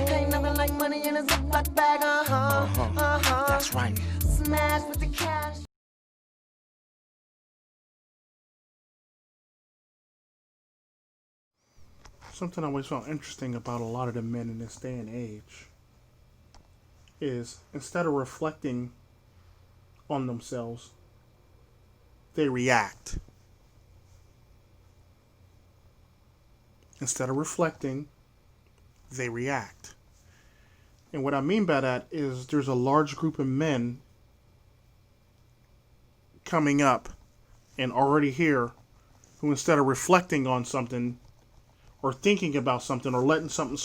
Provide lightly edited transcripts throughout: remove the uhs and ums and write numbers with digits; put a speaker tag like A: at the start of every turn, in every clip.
A: Ain't nothing like money in a Ziploc bag.
B: That's right.
A: Smash with the cash.
C: Something I always found interesting about a lot of the men in this day and age is instead of reflecting on themselves, they react. Instead of reflecting, they react. And what I mean by that is there's a large group of men coming up and already here who, instead of reflecting on something or thinking about something or letting something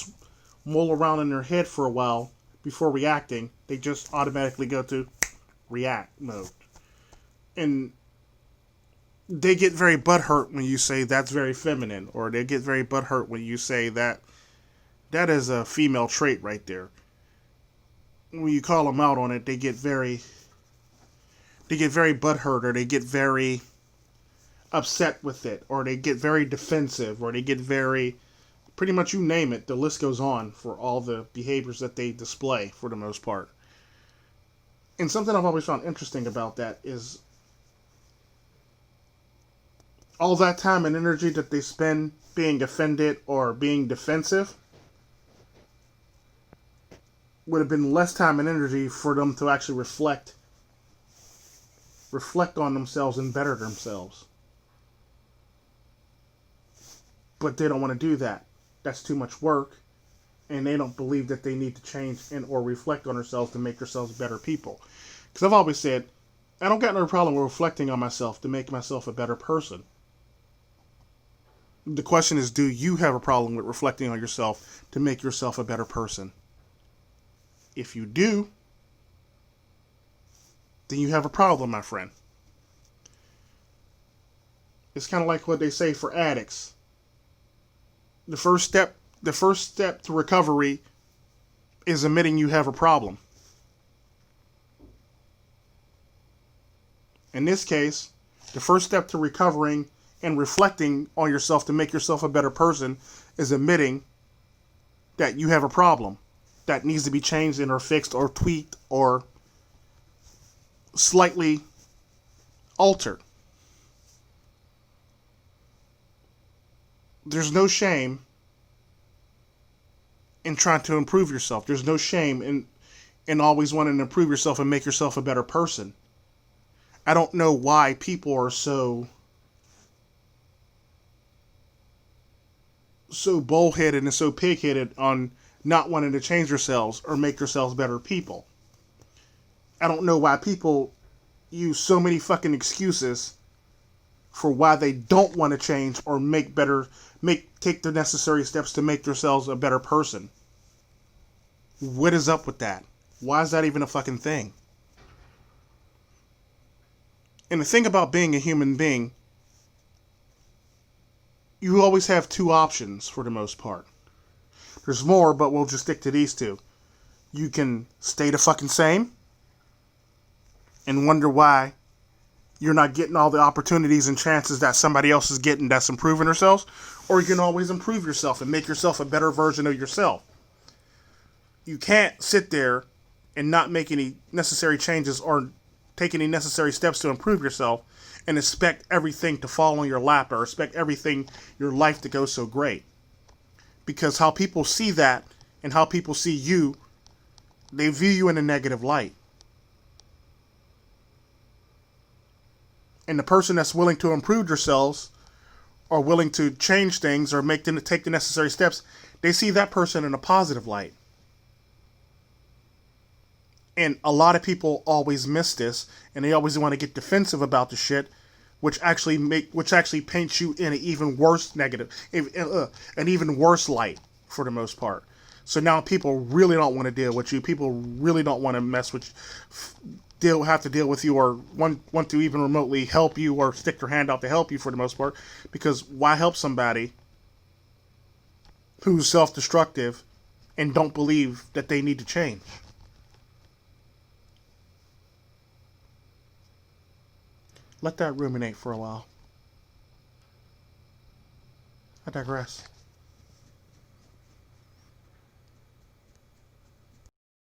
C: mull around in their head for a while before reacting, they just automatically go to react mode. And they get very butthurt when you say that's very feminine, or they get very butthurt when you say that is a female trait right there. When you call them out on it, they get very butthurt, or they get very upset with it, or they get very defensive, or they get very, pretty much you name it, the list goes on for all the behaviors that they display for the most part. And something I've always found interesting about that is all that time and energy that they spend being offended or being defensive would have been less time and energy for them to actually reflect on themselves and better themselves. But they don't want to do that. That's too much work, and they don't believe that they need to change and or reflect on themselves to make themselves better people. Because I've always said, I don't got no problem with reflecting on myself to make myself a better person. The question is, do you have a problem with reflecting on yourself to make yourself a better person? If you do, then you have a problem, my friend. It's kind of like what they say for addicts. The first step to recovery is admitting you have a problem. In this case, the first step to recovering and reflecting on yourself to make yourself a better person is admitting that you have a problem that needs to be changed and or fixed or tweaked or slightly altered. There's no shame in trying to improve yourself. There's no shame in always wanting to improve yourself and make yourself a better person. I don't know why people are so bullheaded and so pig-headed on not wanting to change themselves or make themselves better people. I don't know why people use so many fucking excuses for why they don't want to change or take the necessary steps to make themselves a better person. What is up with that? Why is that even a fucking thing? And the thing about being a human being, you always have two options for the most part. There's more, but we'll just stick to these two. You can stay the fucking same and wonder why you're not getting all the opportunities and chances that somebody else is getting that's improving themselves, or you can always improve yourself and make yourself a better version of yourself. You can't sit there and not make any necessary changes or take any necessary steps to improve yourself and expect everything to fall on your lap or expect your life to go so great. Because how people see that and how people see you, they view you in a negative light. And the person that's willing to improve themselves or willing to change things or take the necessary steps, they see that person in a positive light. And a lot of people always miss this, and they always want to get defensive about the shit, which actually paints you in an even worse an even worse light for the most part. So now people really don't want to deal with you. People really don't want to mess with you, have to deal with you, or want to even remotely help you or stick their hand out to help you for the most part. Because why help somebody who's self-destructive and don't believe that they need to change? Let that ruminate for a while. I digress.